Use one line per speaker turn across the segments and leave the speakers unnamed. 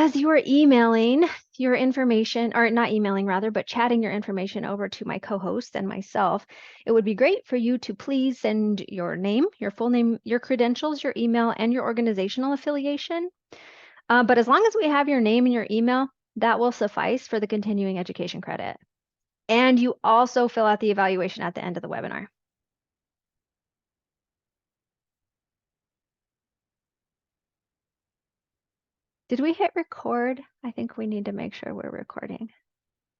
as you are emailing your information, or not emailing rather, but chatting your information over to my co-host and myself, it would be great for you to please send your name, your full name, your credentials, your email, and your organizational affiliation. But as long as we have your name and your email, that will suffice for the continuing education credit. And you also fill out the evaluation at the end of the webinar. Did we hit record? I think we need to make sure we're recording.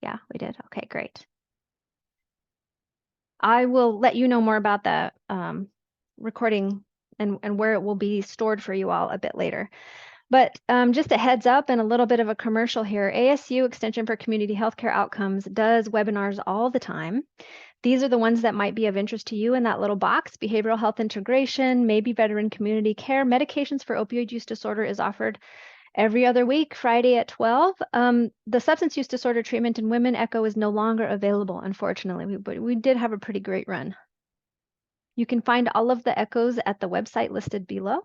Yeah, we did. Okay, great. I will let you know more about the recording and where it will be stored for you all a bit later. But just a heads up and a little bit of a commercial here. ASU Extension for Community Healthcare Outcomes does webinars all the time. These are the ones that might be of interest to you in that little box. Behavioral health integration, maybe veteran community care, medications for opioid use disorder is offered every other week, Friday at 12. The substance use disorder treatment in women echo is no longer available, unfortunately, but we did have a pretty great run. You can find all of the echoes at the website listed below.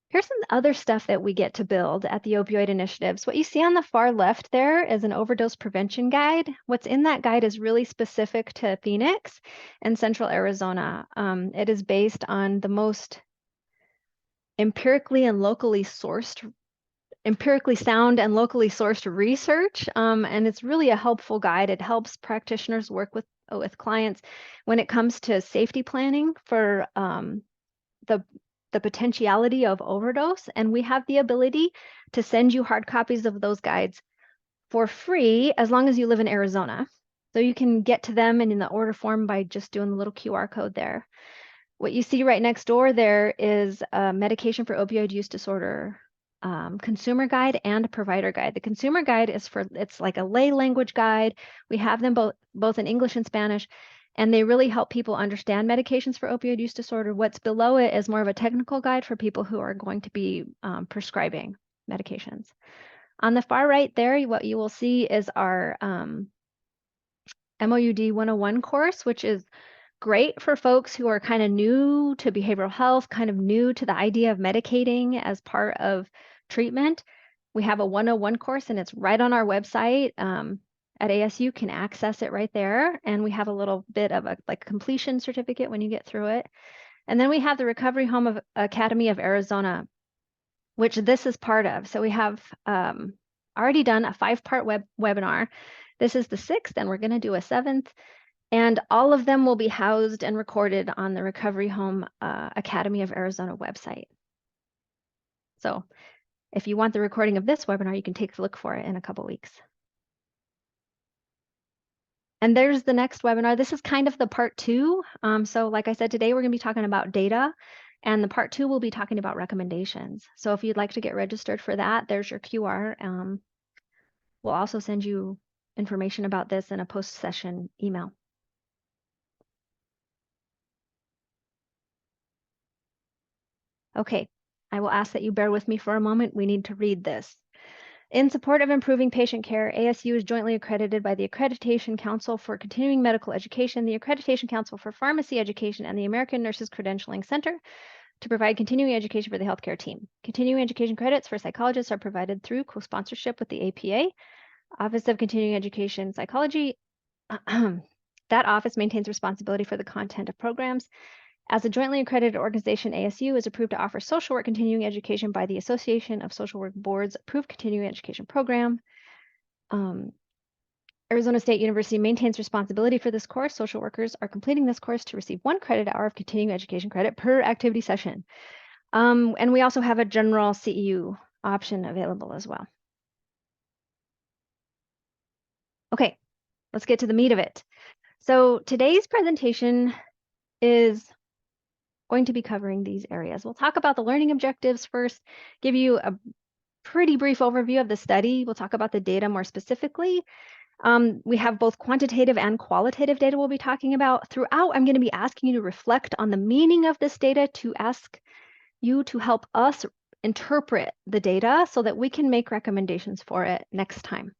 Here's some other stuff that we get to build at the opioid initiatives. What you see on the far left there is an overdose prevention guide. What's in that guide is really specific to Phoenix and Central Arizona. It is based on the most empirically sound and locally sourced research. And it's really a helpful guide. It helps practitioners work with clients when it comes to safety planning for the potentiality of overdose, and we have the ability to send you hard copies of those guides for free as long as you live in Arizona. So you can get to them and in the order form by just doing the little QR code there. What you see right next door there is a medication for opioid use disorder consumer guide and provider guide. The consumer guide it's like a lay language guide. We have them both in English and Spanish, and they really help people understand medications for opioid use disorder. What's below it is more of a technical guide for people who are going to be prescribing medications. On the far right there, what you will see is our MOUD 101 course, which is great for folks who are kind of new to behavioral health, kind of new to the idea of medicating as part of treatment. We have a 101 course and it's right on our website. At ASU, you can access it right there. And we have a little bit of a completion certificate when you get through it. And then we have the Recovery Home of Academy of Arizona, which this is part of. So we have already done a 5-part webinar. This is the 6th, and we're going to do a 7th. And all of them will be housed and recorded on the Recovery Home Academy of Arizona website. So if you want the recording of this webinar, you can take a look for it in a couple weeks. And there's the next webinar. This is kind of the part 2. So like I said, today we're going to be talking about data, and the part 2 will be talking about recommendations. So if you'd like to get registered for that, there's your QR. We'll also send you information about this in a post-session email. Okay, I will ask that you bear with me for a moment. We need to read this. In support of improving patient care, ASU is jointly accredited by the Accreditation Council for Continuing Medical Education, the Accreditation Council for Pharmacy Education, and the American Nurses Credentialing Center to provide continuing education for the healthcare team. Continuing education credits for psychologists are provided through co-sponsorship with the APA, Office of Continuing Education Psychology. That office maintains responsibility for the content of programs. As a jointly accredited organization, ASU is approved to offer social work continuing education by the Association of Social Work Boards approved continuing education program. Arizona State University maintains responsibility for this course. Social workers are completing this course to receive 1 credit hour of continuing education credit per activity session. And we also have a general CEU option available as well. Okay, let's get to the meat of it. So today's presentation is going to be covering these areas. We'll talk about the learning objectives first, give you a pretty brief overview of the study. We'll talk about the data more specifically. We have both quantitative and qualitative data we'll be talking about. Throughout, I'm going to be asking you to reflect on the meaning of this data, to ask you to help us interpret the data so that we can make recommendations for it next time.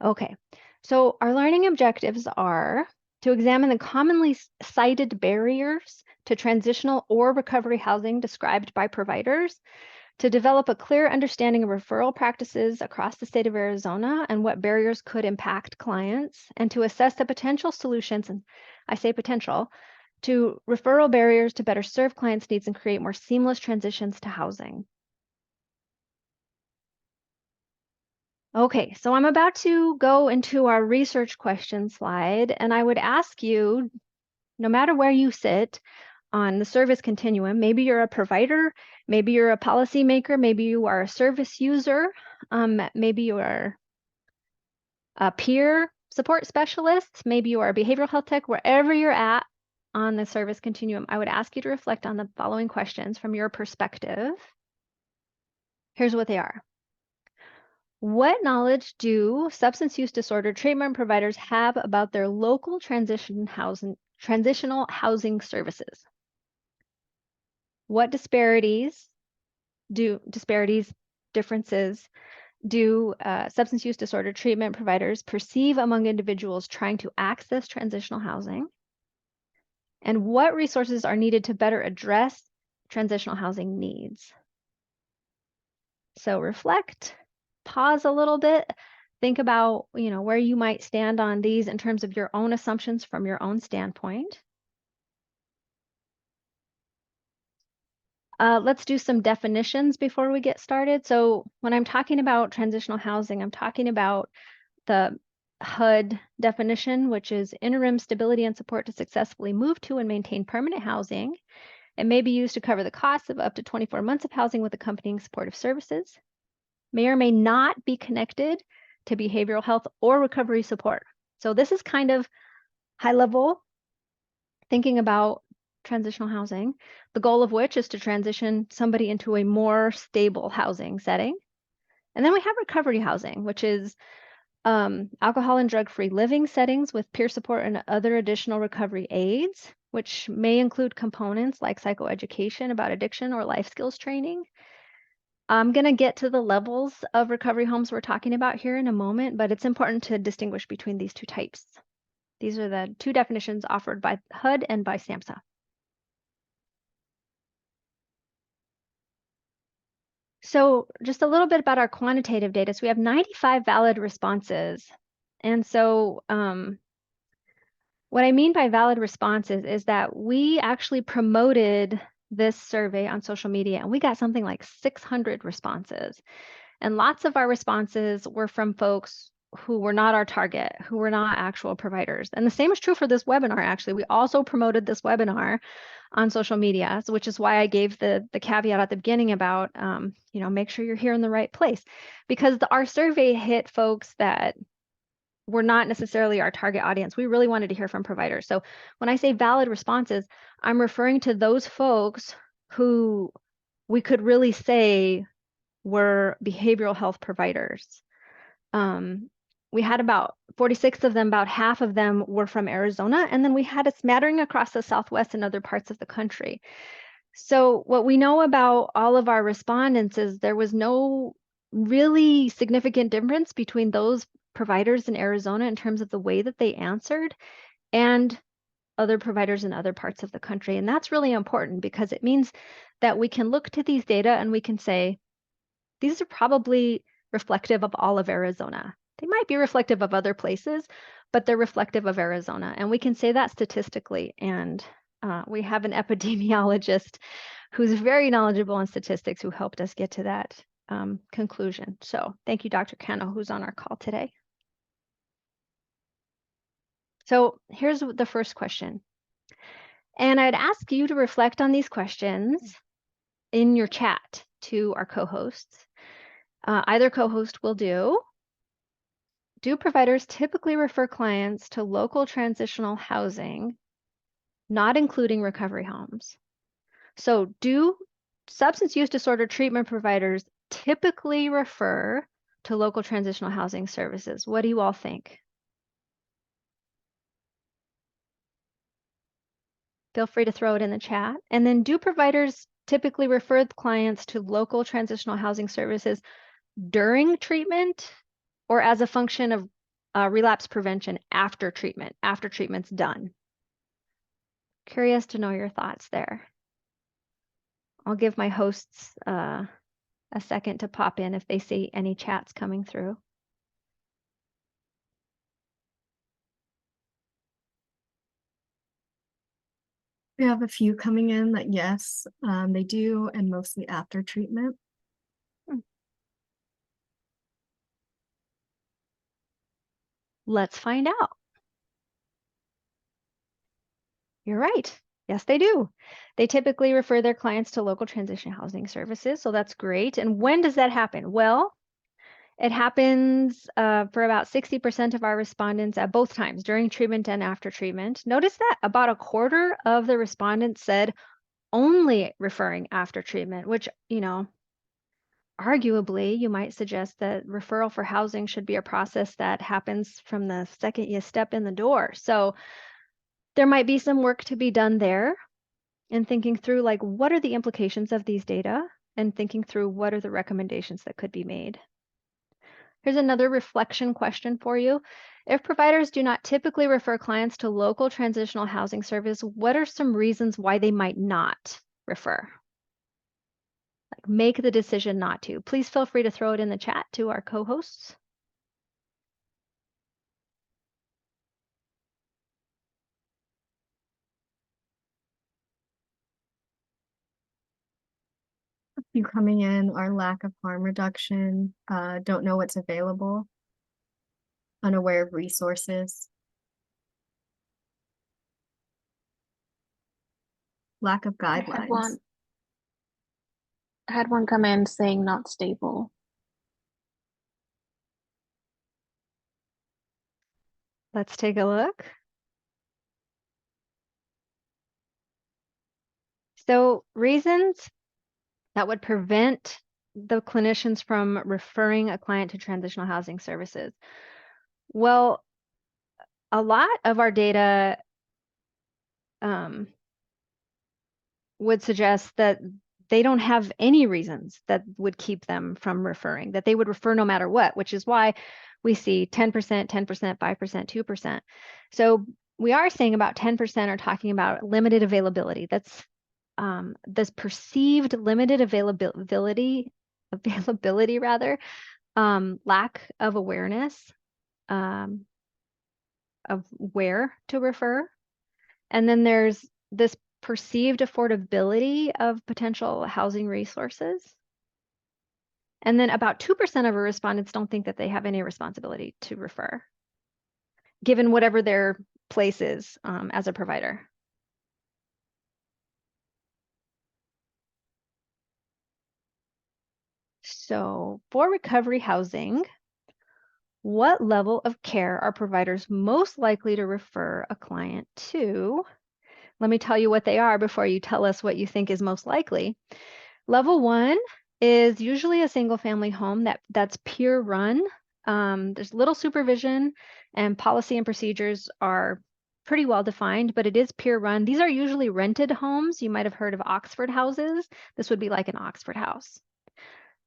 Okay, So our learning objectives are to examine the commonly cited barriers to transitional or recovery housing described by providers, to develop a clear understanding of referral practices across the state of Arizona and what barriers could impact clients, and to assess the potential solutions, and I say potential, to referral barriers to better serve clients' needs and create more seamless transitions to housing. Okay, so I'm about to go into our research question slide, and I would ask you, no matter where you sit on the service continuum, maybe you're a provider, maybe you're a policymaker, maybe you are a service user, maybe you are a peer support specialist, maybe you are a behavioral health tech, wherever you're at on the service continuum, I would ask you to reflect on the following questions from your perspective. Here's what they are. What knowledge do substance use disorder treatment providers have about their local transitional housing services? What differences do substance use disorder treatment providers perceive among individuals trying to access transitional housing? And what resources are needed to better address transitional housing needs? So reflect, pause a little bit, think about, where you might stand on these in terms of your own assumptions from your own standpoint. Let's do some definitions before we get started. So when I'm talking about transitional housing, I'm talking about the HUD definition, which is interim stability and support to successfully move to and maintain permanent housing. It may be used to cover the costs of up to 24 months of housing with accompanying supportive services. May or may not be connected to behavioral health or recovery support. So this is kind of high level thinking about transitional housing, the goal of which is to transition somebody into a more stable housing setting. And then we have recovery housing, which is alcohol and drug-free living settings with peer support and other additional recovery aids, which may include components like psychoeducation about addiction or life skills training. I'm going to get to the levels of recovery homes we're talking about here in a moment, but it's important to distinguish between these two types. These are the two definitions offered by HUD and by SAMHSA. So just a little bit about our quantitative data. So we have 95 valid responses. And so what I mean by valid responses is that we actually promoted this survey on social media and we got something like 600 responses. And lots of our responses were from folks who were not our target, who were not actual providers. And the same is true for this webinar, actually. We also promoted this webinar on social media, which is why I gave the caveat at the beginning about, make sure you're here in the right place. Because our survey hit folks that were not necessarily our target audience. We really wanted to hear from providers. So when I say valid responses, I'm referring to those folks who we could really say were behavioral health providers. We had about 46 of them, about half of them were from Arizona, and then we had a smattering across the Southwest and other parts of the country. So what we know about all of our respondents is there was no really significant difference between those providers in Arizona in terms of the way that they answered and other providers in other parts of the country. And that's really important because it means that we can look to these data and we can say, these are probably reflective of all of Arizona. They might be reflective of other places, but they're reflective of Arizona. And we can say that statistically. And we have an epidemiologist who's very knowledgeable in statistics who helped us get to that conclusion. So thank you, Dr. Cano, who's on our call today. So here's the first question. And I'd ask you to reflect on these questions in your chat to our co-hosts. Either co-host will do. Do providers typically refer clients to local transitional housing, not including recovery homes? So do substance use disorder treatment providers typically refer to local transitional housing services? What do you all think? Feel free to throw it in the chat. And then do providers typically refer clients to local transitional housing services during treatment or as a function of relapse prevention after treatment's done. Curious to know your thoughts there. I'll give my hosts a second to pop in if they see any chats coming through.
We have a few coming in that yes, they do, and mostly after treatment.
Let's find out. You're right. Yes, they do. They typically refer their clients to local transition housing services, so that's great. And when does that happen? Well, it happens for about 60% of our respondents at both times, during treatment and after treatment. Notice that about a quarter of the respondents said only referring after treatment, which, you know, arguably you might suggest that referral for housing should be a process that happens from the second you step in the door. So there might be some work to be done there in thinking through, like, what are the implications of these data, and thinking through what are the recommendations that could be made. Here's another reflection question for you. If providers do not typically refer clients to local transitional housing service, what are some reasons why they might not refer? Like, make the decision not to. Please feel free to throw it in the chat to our co-hosts.
A few coming in are lack of harm reduction, don't know what's available, unaware of resources, lack of guidelines.
I had one come in saying not stable.
Let's take a look. So reasons that would prevent the clinicians from referring a client to transitional housing services. Well, a lot of our data would suggest that they don't have any reasons that would keep them from referring, that they would refer no matter what, which is why we see 10%, 10%, 5%, 2%. So we are saying about 10% are talking about limited availability. That's this perceived limited availability rather, lack of awareness of where to refer. And then there's this perceived affordability of potential housing resources. And then about 2% of our respondents don't think that they have any responsibility to refer, given whatever their place is as a provider. So for recovery housing, what level of care are providers most likely to refer a client to? Let me tell you what they are before you tell us what you think is most likely. Level 1 is usually a single family home that's peer run. There's little supervision, and policy and procedures are pretty well defined, but it is peer run. These are usually rented homes. You might have heard of Oxford houses. This would be like an Oxford house.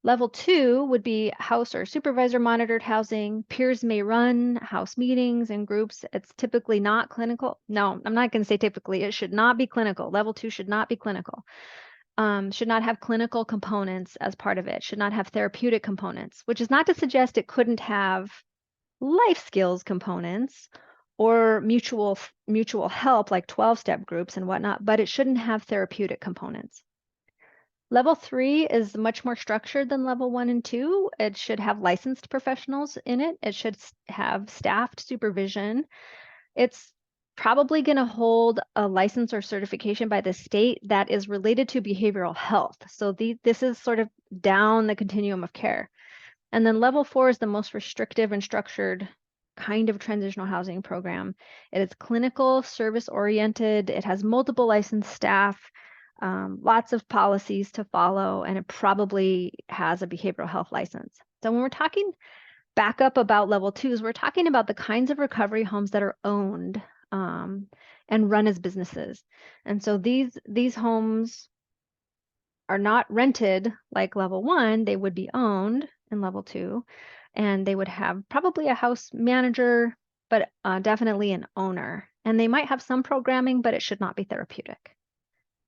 Level 2 would be house or supervisor monitored housing. Peers may run house meetings and groups. It's typically not clinical. No, I'm not going to say typically. It should not be clinical. Level 2 should not be clinical. Should not have clinical components as part of it. Should not have therapeutic components, which is not to suggest it couldn't have life skills components or mutual help, like 12-step groups and whatnot, but it shouldn't have therapeutic components. Level 3 is much more structured than level 1 and 2. It should have licensed professionals in it. It should have staffed supervision. It's probably going to hold a license or certification by the state that is related to behavioral health. So this is sort of down the continuum of care. And then level 4 is the most restrictive and structured kind of transitional housing program. It is clinical, service oriented. It has multiple licensed staff. Lots of policies to follow, and it probably has a behavioral health license. So when we're talking back up about level 2s, we're talking about the kinds of recovery homes that are owned and run as businesses. And so these homes are not rented like level 1, they would be owned in level 2. and they would have probably a house manager, but definitely an owner. And they might have some programming, but it should not be therapeutic.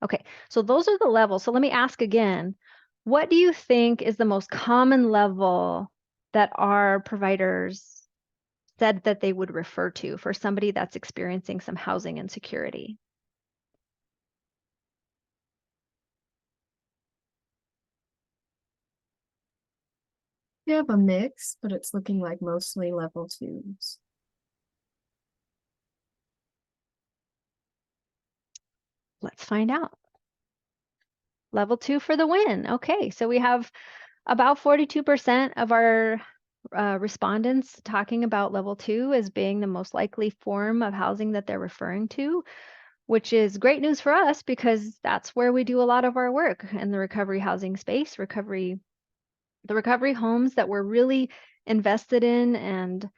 Okay, so those are the levels. So let me ask again, what do you think is the most common level that our providers said that they would refer to for somebody that's experiencing some housing insecurity?
We have a mix, but it's looking like mostly level 2s.
Let's find out. Level 2 for the win. Okay, so we have about 42% of our respondents talking about level 2 as being the most likely form of housing that they're referring to, which is great news for us because that's where we do a lot of our work in the recovery housing space. The recovery homes that we're really invested in and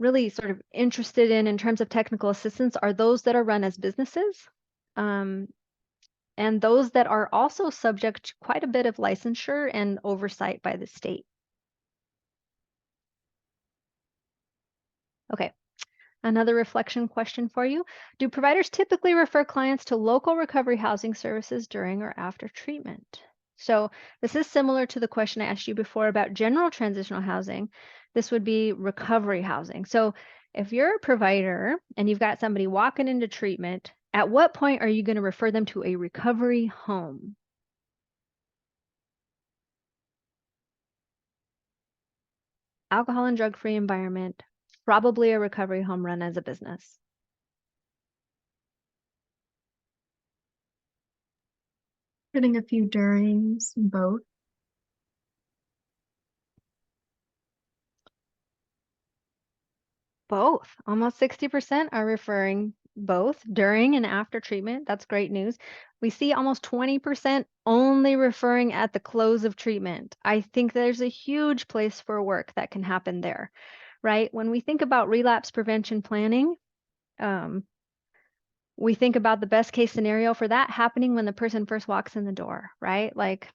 really sort of interested in terms of technical assistance are those that are run as businesses. And those that are also subject to quite a bit of licensure and oversight by the state. Okay, another reflection question for you. Do providers typically refer clients to local recovery housing services during or after treatment? So this is similar to the question I asked you before about general transitional housing. This would be recovery housing. So if you're a provider and you've got somebody walking into treatment, at what point are you going to refer them to a recovery home? Alcohol and drug-free environment, probably a recovery home run as a business.
Getting a few durings, both.
Both. Almost 60% are referring both during and after treatment. That's great news. We see almost 20% only referring at the close of treatment. I think there's a huge place for work that can happen there, right? When we think about relapse prevention planning, we think about the best case scenario for that happening when the person first walks in the door, right? Like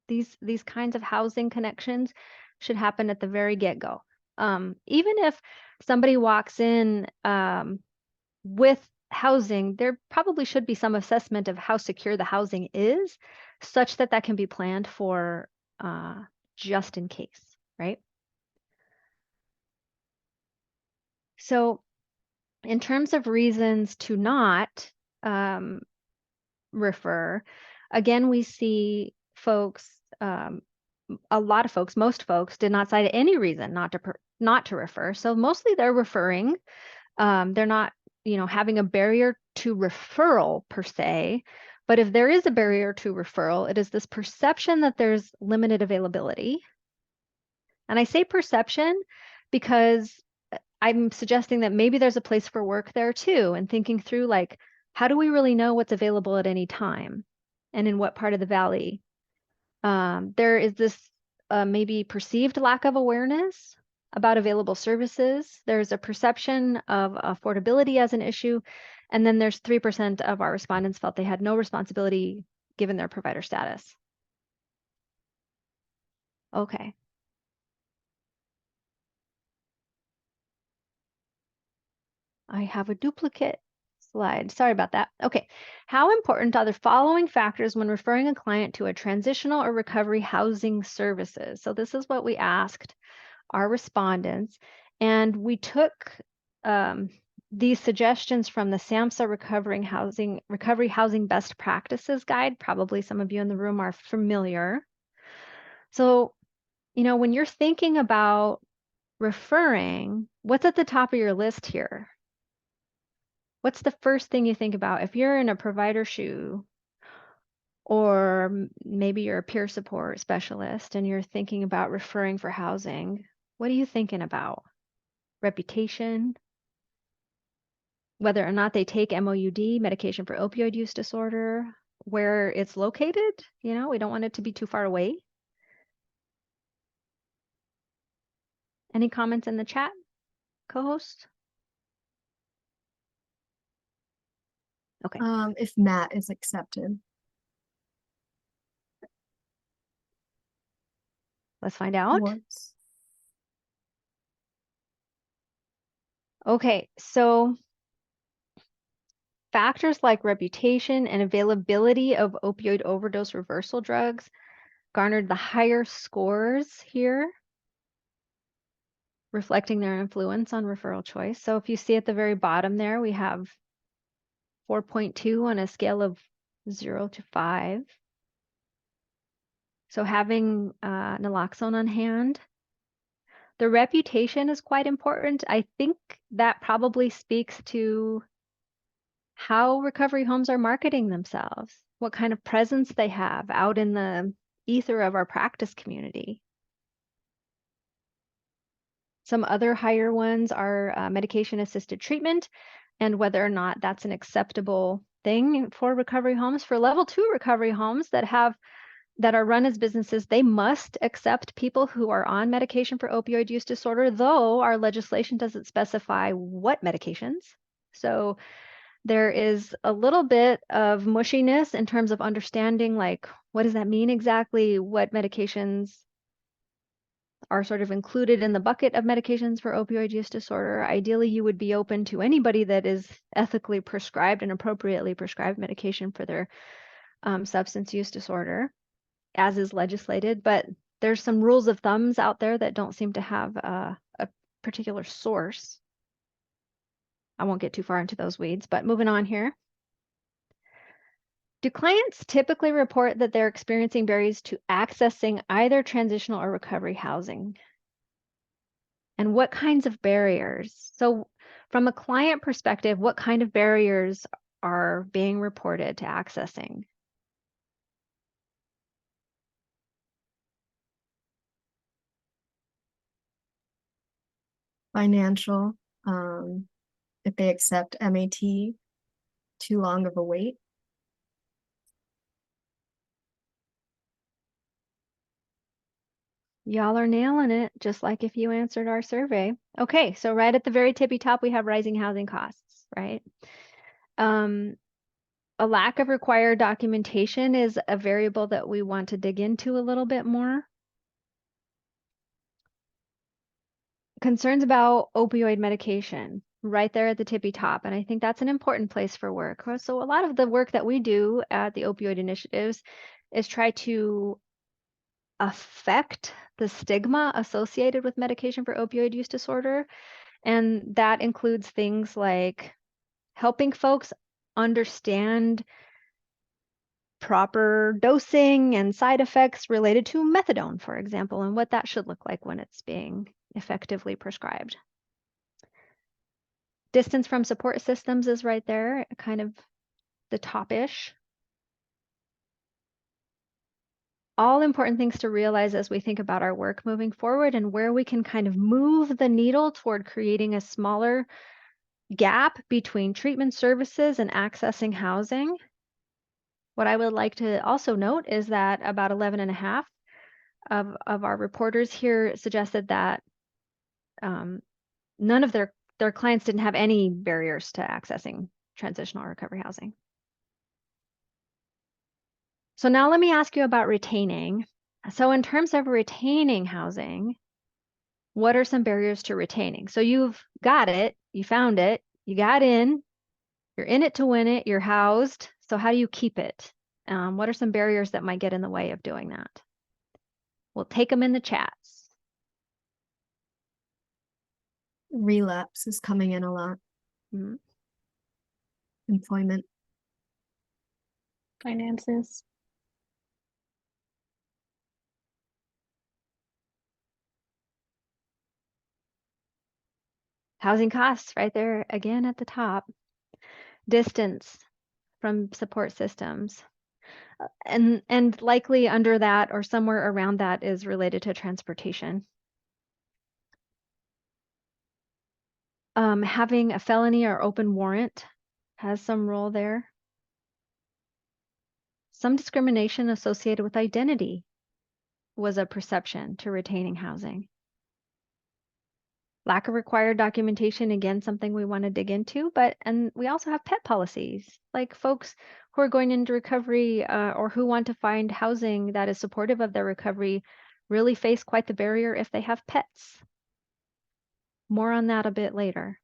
these kinds of housing connections should happen at the very get-go. Even if somebody walks in with housing, there probably should be some assessment of how secure the housing is, such that that can be planned for just in case, right? So in terms of reasons to not refer, again, we see folks, a lot of folks, most folks did not cite any reason not to refer. So mostly they're referring. They're not, having a barrier to referral per se. But if there is a barrier to referral, it is this perception that there's limited availability. And I say perception because I'm suggesting that maybe there's a place for work there too, and thinking through like, how do we really know what's available at any time and in what part of the valley? There is this maybe perceived lack of awareness about available services. There's a perception of affordability as an issue. And then there's 3% of our respondents felt they had no responsibility given their provider status. Okay. I have a duplicate slide. Sorry about that. Okay. How important are the following factors when referring a client to a transitional or recovery housing services? So this is what we asked our respondents, and we took these suggestions from the SAMHSA Recovery Housing Best Practices Guide. Probably some of you in the room are familiar. So, when you're thinking about referring, what's at the top of your list here? What's the first thing you think about? If you're in a provider shoe, or maybe you're a peer support specialist and you're thinking about referring for housing, what are you thinking about? Reputation, whether or not they take MOUD, medication for opioid use disorder, where it's located. We don't want it to be too far away. Any comments in the chat, co-host? Okay.
If Matt is accepted.
Let's find out.
Once.
Okay, so factors like reputation and availability of opioid overdose reversal drugs garnered the higher scores here, reflecting their influence on referral choice. So if you see at the very bottom there, we have 4.2 on a scale of 0 to 5. So having naloxone on hand. The reputation is quite important. I think that probably speaks to how recovery homes are marketing themselves, what kind of presence they have out in the ether of our practice community. Some other higher ones are medication-assisted treatment and whether or not that's an acceptable thing for recovery homes. For level 2 recovery homes that are run as businesses, they must accept people who are on medication for opioid use disorder, though our legislation doesn't specify what medications. So there is a little bit of mushiness in terms of understanding, like, what does that mean exactly? What medications are sort of included in the bucket of medications for opioid use disorder? Ideally, you would be open to anybody that is ethically prescribed and appropriately prescribed medication for their substance use disorder, as is legislated, but there's some rules of thumbs out there that don't seem to have a particular source. I won't get too far into those weeds, but moving on here. Do clients typically report that they're experiencing barriers to accessing either transitional or recovery housing? And what kinds of barriers? So from a client perspective, what kind of barriers are being reported to accessing?
Financial, if they accept MAT, too long of a wait.
Y'all are nailing it, just like if you answered our survey. Okay, so right at the very tippy top, we have rising housing costs, right? A lack of required documentation is a variable that we want to dig into a little bit more. Concerns about opioid medication, right there at the tippy top. And I think that's an important place for work. So a lot of the work that we do at the opioid initiatives is try to affect the stigma associated with medication for opioid use disorder. And that includes things like helping folks understand proper dosing and side effects related to methadone, for example, and what that should look like when it's being effectively prescribed. Distance from support systems is right there, kind of the top-ish. All important things to realize as we think about our work moving forward and where we can kind of move the needle toward creating a smaller gap between treatment services and accessing housing. What I would like to also note is that about 11.5 of our reporters here suggested that none of their clients didn't have any barriers to accessing transitional recovery housing. So now let me ask you about retaining. So in terms of retaining housing, what are some barriers to retaining? So you've got it, you found it, you got in, you're in it to win it, you're housed. So how do you keep it? What are some barriers that might get in the way of doing that? We'll take them in the chats.
Relapse is coming in a lot.
Mm-hmm.
Employment.
Finances.
Housing costs right there again at the top. Distance from support systems. And likely under that or somewhere around that is related to transportation. Having a felony or open warrant has some role there. Some discrimination associated with identity was a perception to retaining housing. Lack of required documentation, again, something we want to dig into, and we also have pet policies, like folks who are going into recovery or who want to find housing that is supportive of their recovery really face quite the barrier if they have pets. More on that a bit later.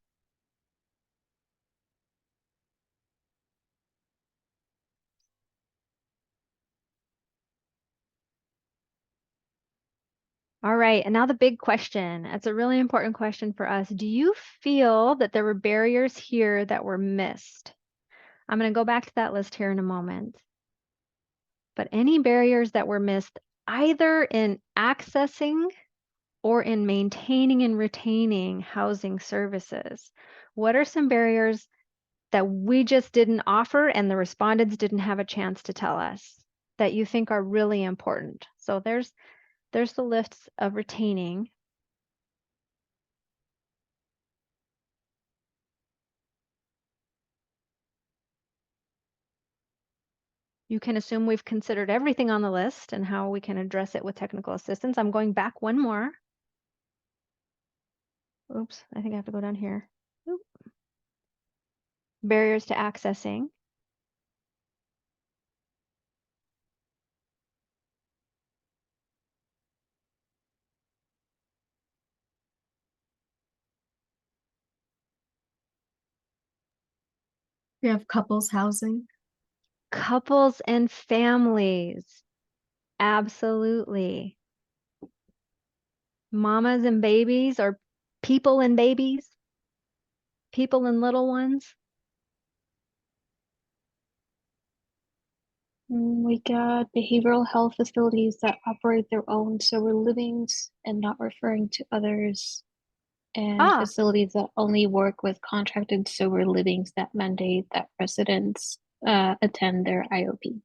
All right, and now the big question. It's a really important question for us. Do you feel that there were barriers here that were missed? I'm going to go back to that list here in a moment. But any barriers that were missed either in accessing or in maintaining and retaining housing services? What are some barriers that we just didn't offer and the respondents didn't have a chance to tell us that you think are really important? So there's the lists of retaining. You can assume we've considered everything on the list and how we can address it with technical assistance. I'm going back one more. Oops, I think I have to go down here. Oop. Barriers to accessing.
We have couples housing.
Couples and families. Absolutely. Mamas and babies, or people and babies, people and little ones.
We got behavioral health facilities that operate their own sober livings and not referring to others, and
Ah,
facilities that only work with contracted sober livings that mandate that residents attend their IOP.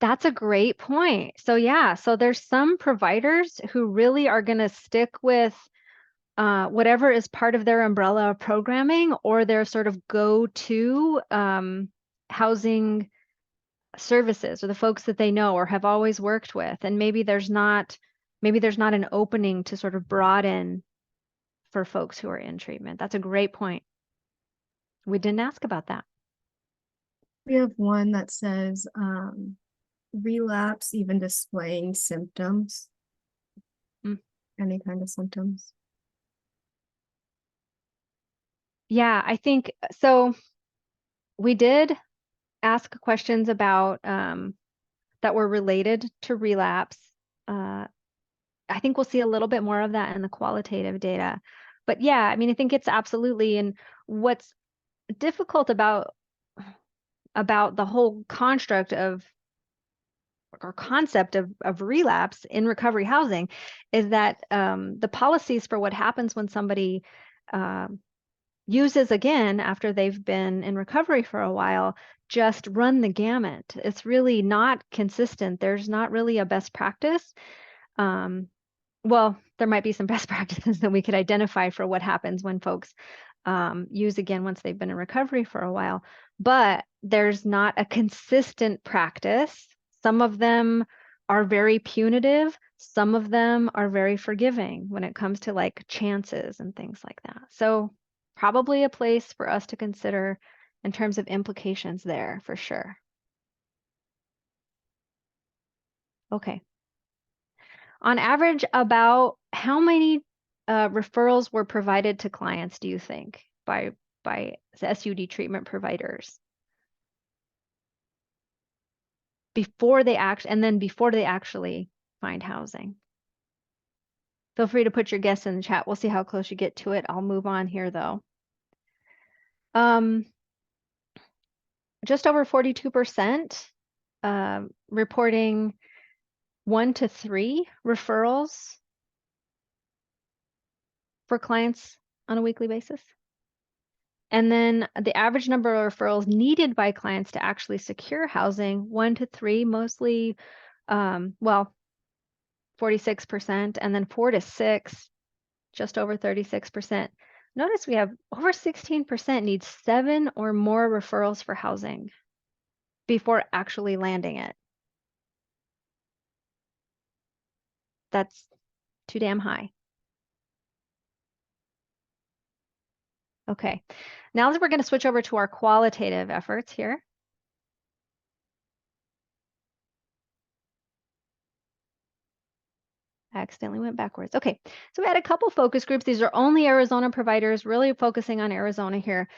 that's a great point. So yeah, so there's some providers who really are going to stick with whatever is part of their umbrella of programming or their sort of go-to housing services, or the folks that they know or have always worked with. And maybe there's not an opening to sort of broaden for folks who are in treatment. That's a great point. We didn't ask about that.
We have one that says relapse, even displaying symptoms.
Mm.
Any kind of symptoms.
Yeah, I think so. We did ask questions about that were related to relapse. I think we'll see a little bit more of that in the qualitative data. But yeah, I mean, I think it's absolutely, and what's difficult about the whole construct of or concept of relapse in recovery housing is that the policies for what happens when somebody uses again after they've been in recovery for a while just run the gamut. It's really not consistent. There's not really a best practice. Well, there might be some best practices that we could identify for what happens when folks use again once they've been in recovery for a while, but there's not a consistent practice. Some of them are very punitive. Some of them are very forgiving when it comes to like chances and things like that. So probably a place for us to consider in terms of implications there for sure. Okay. On average, about how many referrals were provided to clients, do you think, by SUD treatment providers before they actually find housing? Feel free to put your guess in the chat. We'll see how close you get to it. I'll move on here though. Just over 42% reporting 1 to 3 referrals for clients on a weekly basis. And then the average number of referrals needed by clients to actually secure housing, 1 to 3, mostly, 46%, and then 4 to 6, just over 36%. Notice we have over 16% need 7 or more referrals for housing before actually landing it. That's too damn high. Okay, now we're going to switch over to our qualitative efforts here. I accidentally went backwards. Okay, so we had a couple focus groups. These are only Arizona providers, really focusing on Arizona here.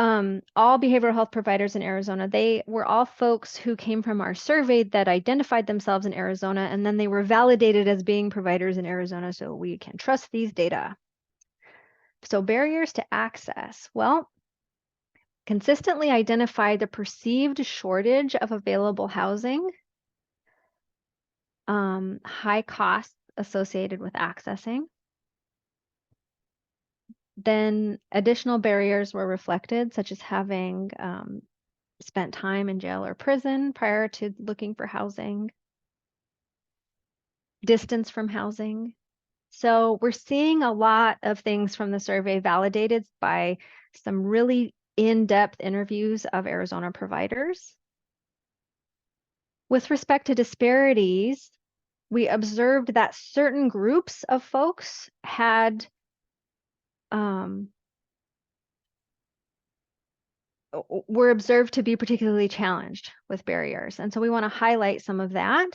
all behavioral health providers in Arizona, they were all folks who came from our survey that identified themselves in Arizona, and then they were validated as being providers in Arizona, so we can trust these data. So barriers to access. Well, consistently identify the perceived shortage of available housing, high costs associated with accessing. Then additional barriers were reflected, such as having spent time in jail or prison prior to looking for housing, distance from housing. So we're seeing a lot of things from the survey validated by some really in-depth interviews of Arizona providers. With respect to disparities, we observed that certain groups of folks had were observed to be particularly challenged with barriers. And so we want to highlight some of that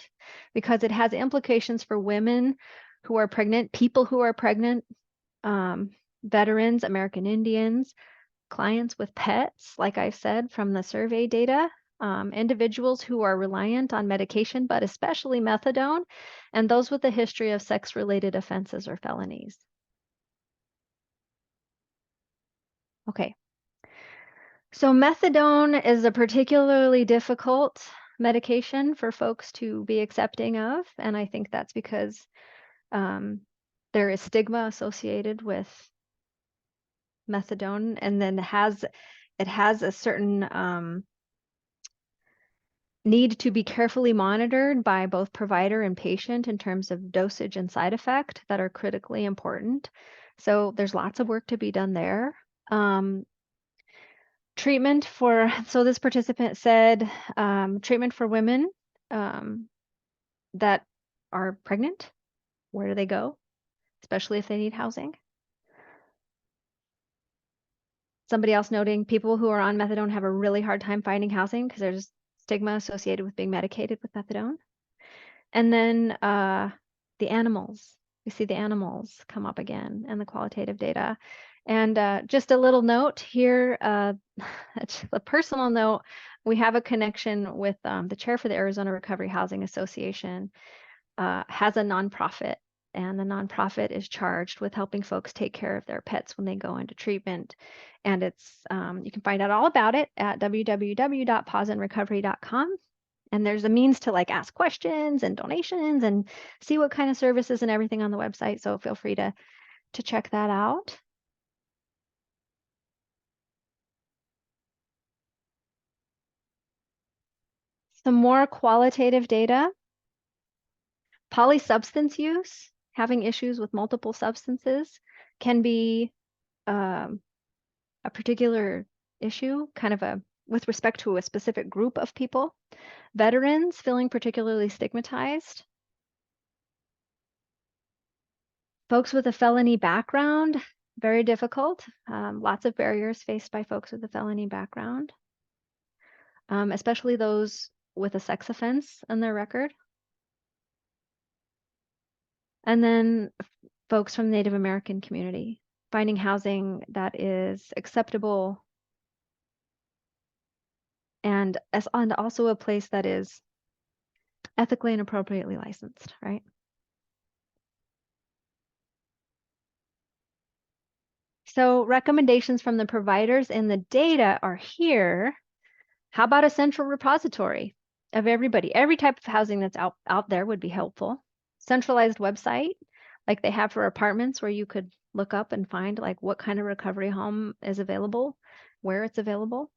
because it has implications for women who are pregnant, people who are pregnant, veterans, American Indians, clients with pets, like I said from the survey data, individuals who are reliant on medication, but especially methadone, and those with a history of sex-related offenses or felonies. Okay. So methadone is a particularly difficult medication for folks to be accepting of, and I think that's because there is stigma associated with methadone, and then it has a certain need to be carefully monitored by both provider and patient in terms of dosage and side effect that are critically important. So there's lots of work to be done there. Treatment for, so this participant said, treatment for women that are pregnant, where do they go, especially if they need housing? Somebody else noting people who are on methadone have a really hard time finding housing because there's stigma associated with being medicated with methadone. And then the animals, we see the animals come up again and the qualitative data. And just a little note here, a personal note, we have a connection with the chair for the Arizona Recovery Housing Association, has a nonprofit, and the nonprofit is charged with helping folks take care of their pets when they go into treatment. And it's you can find out all about it at www.pauseandrecovery.com. And there's a means to like ask questions and donations and see what kind of services and everything on the website. So feel free to check that out. Some more qualitative data. Polysubstance use, having issues with multiple substances, can be a particular issue, kind of with respect to a specific group of people. Veterans feeling particularly stigmatized. Folks with a felony background, very difficult. Lots of barriers faced by folks with a felony background, especially those with a sex offense on their record. And then folks from the Native American community, finding housing that is acceptable and also a place that is ethically and appropriately licensed, right? So recommendations from the providers in the data are here. How about a central repository of everybody? Every type of housing that's out there would be helpful. Centralized website, like they have for apartments, where you could look up and find like what kind of recovery home is available, where it's available.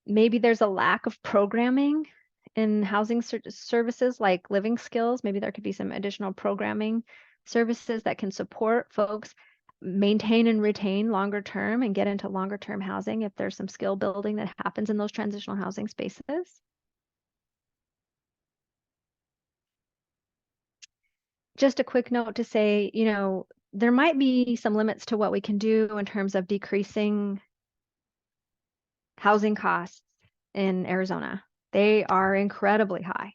Maybe there's a lack of programming in housing services like living skills. Maybe there could be some additional programming services that can support folks maintain and retain longer term and get into longer term housing if there's some skill building that happens in those transitional housing spaces. Just a quick note to say, you know, there might be some limits to what we can do in terms of decreasing housing costs in Arizona. They are incredibly high.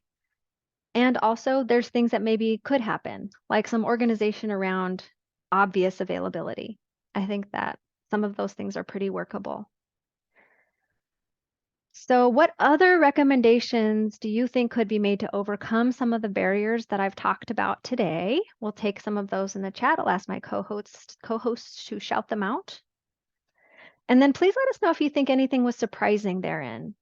And also there's things that maybe could happen, like some organization around obvious availability. I think that some of those things are pretty workable. So what other recommendations do you think could be made to overcome some of the barriers that I've talked about today? We'll take some of those in the chat. I'll ask my co-hosts to shout them out. And then please let us know if you think anything was surprising therein.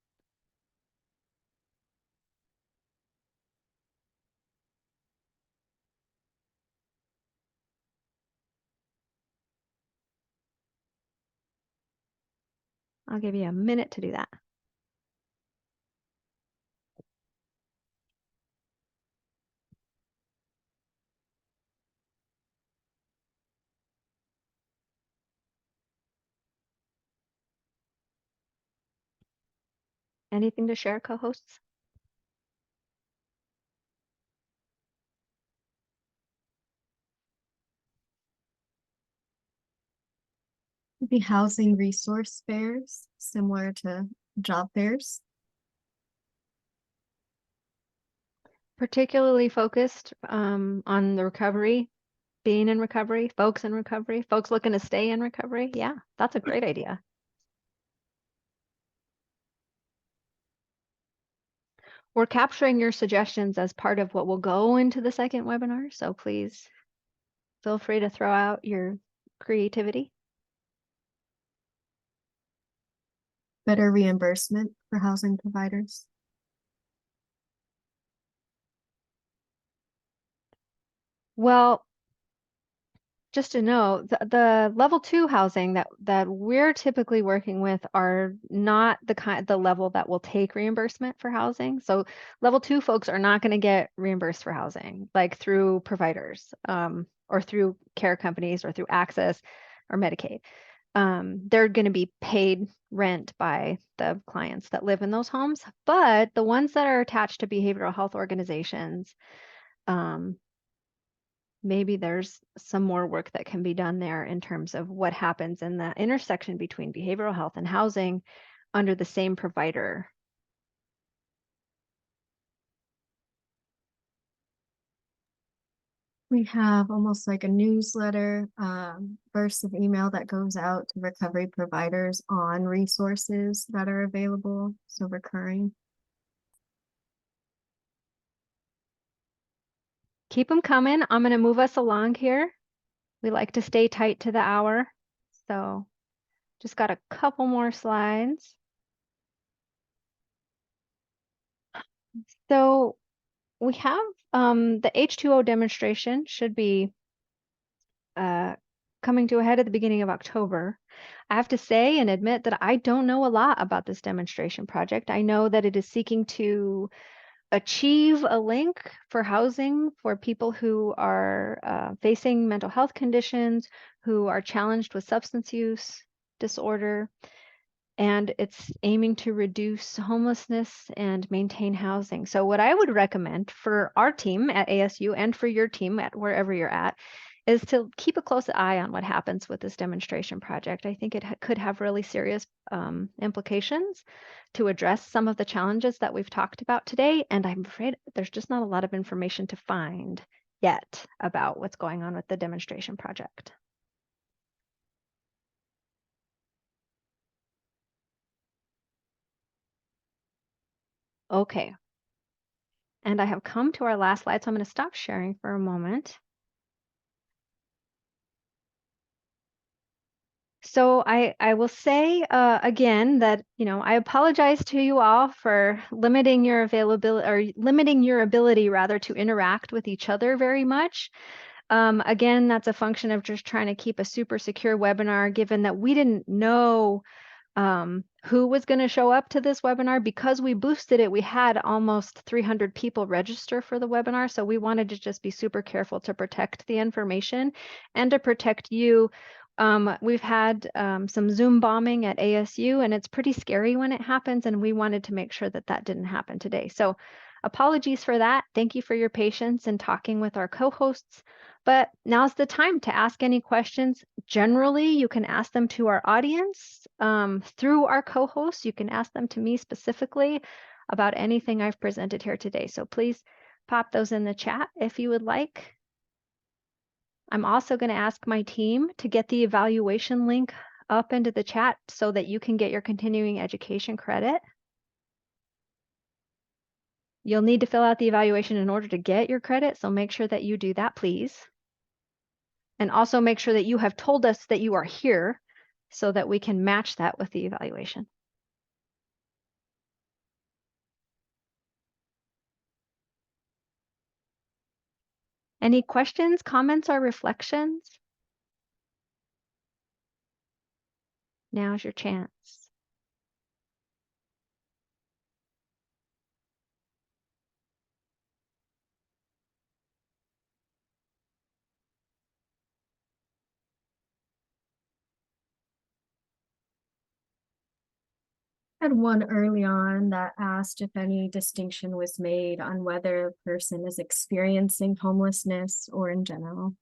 I'll give you a minute to do that. Anything to share, co-hosts?
Maybe housing resource fairs, similar to job fairs.
Particularly focused on the recovery, being in recovery, folks looking to stay in recovery. Yeah, that's a great idea. We're capturing your suggestions as part of what will go into the second webinar, so please feel free to throw out your creativity.
Better reimbursement for housing providers.
Well, just to know, the level 2 housing that we're typically working with are not the level that will take reimbursement for housing. So level 2 folks are not going to get reimbursed for housing, like through providers or through care companies or through Access or Medicaid. They're going to be paid rent by the clients that live in those homes, but the ones that are attached to behavioral health organizations, maybe there's some more work that can be done there in terms of what happens in the intersection between behavioral health and housing under the same provider.
We have almost like a newsletter, burst of email that goes out to recovery providers on resources that are available, so recurring.
Keep them coming. I'm going to move us along here. We like to stay tight to the hour. So just got a couple more slides. So we have the H2O demonstration should be coming to a head at the beginning of October. I have to say and admit that I don't know a lot about this demonstration project. I know that it is seeking to achieve a link for housing for people who are facing mental health conditions, who are challenged with substance use disorder, and it's aiming to reduce homelessness and maintain housing. So what I would recommend for our team at ASU and for your team at wherever you're at is to keep a close eye on what happens with this demonstration project. I think it could have really serious implications to address some of the challenges that we've talked about today. And I'm afraid there's just not a lot of information to find yet about what's going on with the demonstration project. Okay. And I have come to our last slide, so I'm going to stop sharing for a moment. So I will say again that, I apologize to you all for limiting your availability or limiting your ability rather to interact with each other very much. Again, that's a function of just trying to keep a super secure webinar, given that we didn't know who was going to show up to this webinar. Because we boosted it, we had almost 300 people register for the webinar. So we wanted to just be super careful to protect the information and to protect you. We've had some Zoom bombing at ASU, and it's pretty scary when it happens, and we wanted to make sure that that didn't happen today. So apologies for that. Thank you for your patience in talking with our co-hosts. But now's the time to ask any questions. Generally, you can ask them to our audience through our co-hosts. You can ask them to me specifically about anything I've presented here today. So please pop those in the chat if you would like. I'm also going to ask my team to get the evaluation link up into the chat so that you can get your continuing education credit. You'll need to fill out the evaluation in order to get your credit, so make sure that you do that, please. And also make sure that you have told us that you are here so that we can match that with the evaluation. Any questions, comments, or reflections? Now's your chance.
Had one early on that asked if any distinction was made on whether a person is experiencing homelessness or in general.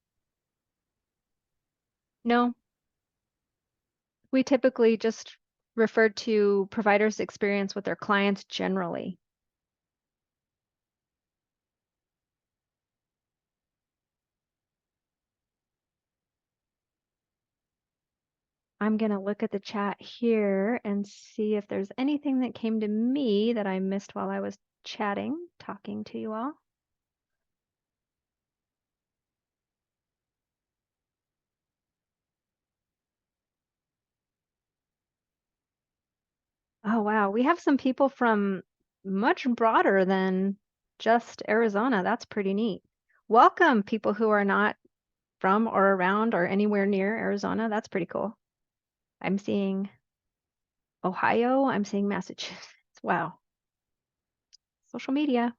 No. We typically just refer to providers' experience with their clients generally. I'm going to look at the chat here and see if there's anything that came to me that I missed while I was chatting, talking to you all. Oh, wow. We have some people from much broader than just Arizona. That's pretty neat. Welcome, people who are not from or around or anywhere near Arizona. That's pretty cool. I'm seeing Ohio. I'm seeing Massachusetts. Wow. Social media,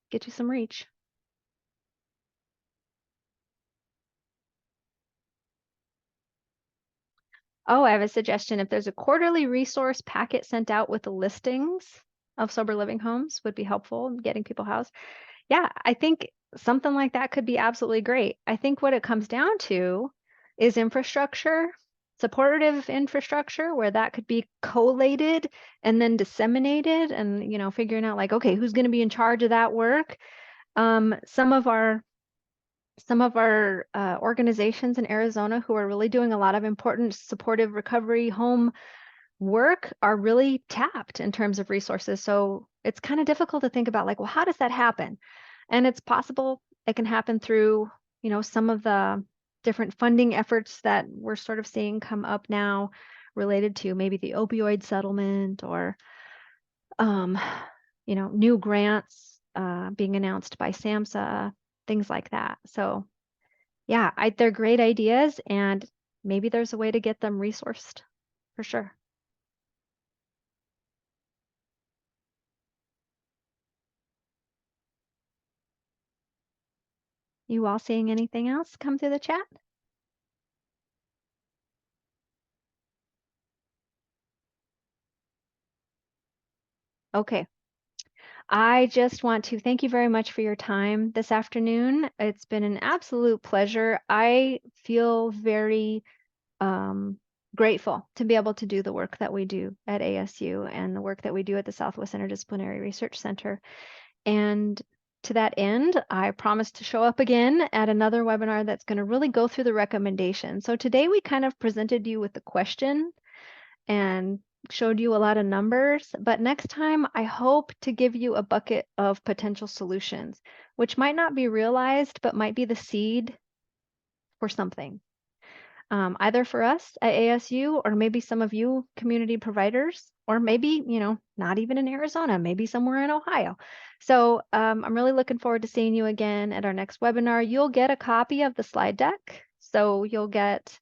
get you some reach. Oh, I have a suggestion. If there's a quarterly resource packet sent out with the listings of sober living homes would be helpful in getting people housed. Yeah, I think something like that could be absolutely great. I think what it comes down to is infrastructure, supportive infrastructure, where that could be collated and then disseminated and, figuring out like, okay, who's going to be in charge of that work? Some of our organizations in Arizona who are really doing a lot of important supportive recovery home work are really tapped in terms of resources. So it's kind of difficult to think about like, well, how does that happen? And it's possible it can happen through, some of the different funding efforts that we're sort of seeing come up now related to maybe the opioid settlement or, new grants being announced by SAMHSA, things like that. So yeah, they're great ideas, and maybe there's a way to get them resourced for sure. You all seeing anything else come through the chat? Okay. I just want to thank you very much for your time this afternoon. It's been an absolute pleasure. I feel very grateful to be able to do the work that we do at ASU and the work that we do at the Southwest Interdisciplinary Research Center. And to that end, I promise to show up again at another webinar that's going to really go through the recommendations. So today we kind of presented you with the question and showed you a lot of numbers, but next time I hope to give you a bucket of potential solutions, which might not be realized, but might be the seed for something. Either for us at ASU or maybe some of you community providers, or maybe, not even in Arizona, maybe somewhere in Ohio. So I'm really looking forward to seeing you again at our next webinar. You'll get a copy of the slide deck. So you'll get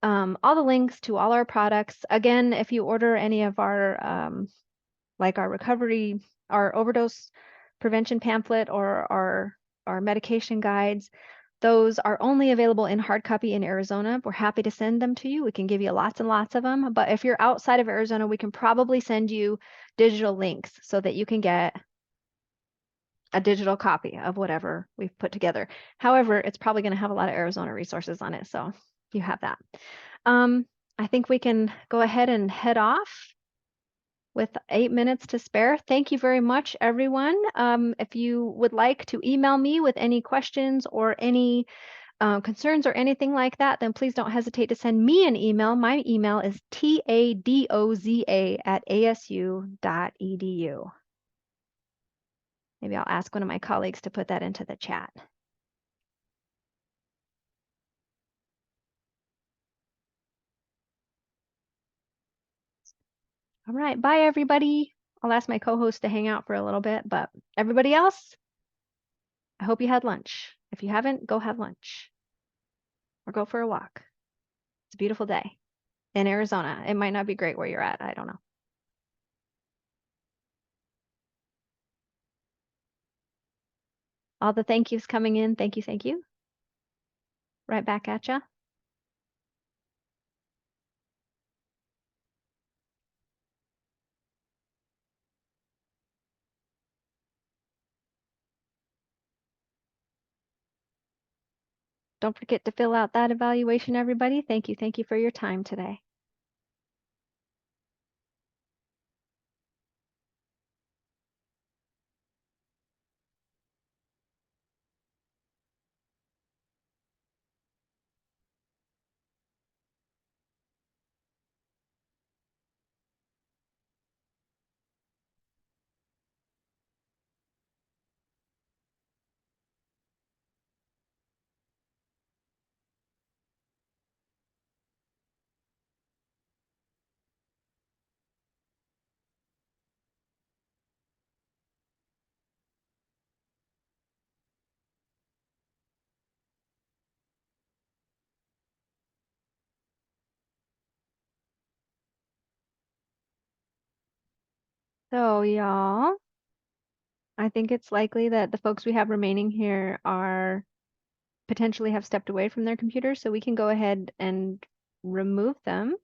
all the links to all our products. Again, if you order any of our, like our recovery, our overdose prevention pamphlet or our medication guides, those are only available in hard copy in Arizona. We're happy to send them to you. We can give you lots and lots of them. But if you're outside of Arizona, we can probably send you digital links so that you can get a digital copy of whatever we've put together. However, it's probably going to have a lot of Arizona resources on it. So you have that. I think we can go ahead and head off with 8 minutes to spare. Thank you very much, everyone. If you would like to email me with any questions or any concerns or anything like that, then please don't hesitate to send me an email. My email is tadoza@asu.edu. Maybe I'll ask one of my colleagues to put that into the chat. All right, bye everybody. I'll ask my co-host to hang out for a little bit, but everybody else, I hope you had lunch. If you haven't, go have lunch or go for a walk. It's a beautiful day in Arizona. It might not be great where you're at. I don't know. All the thank yous coming in. Thank you, thank you. Right back at ya. Don't forget to fill out that evaluation, everybody. Thank you. Thank you for your time today. So y'all, I think it's likely that the folks we have remaining here are potentially have stepped away from their computers, so we can go ahead and remove them.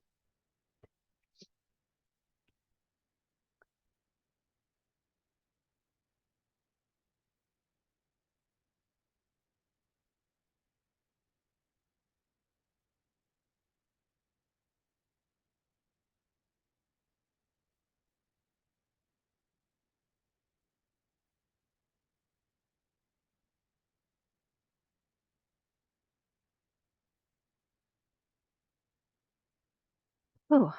Oh,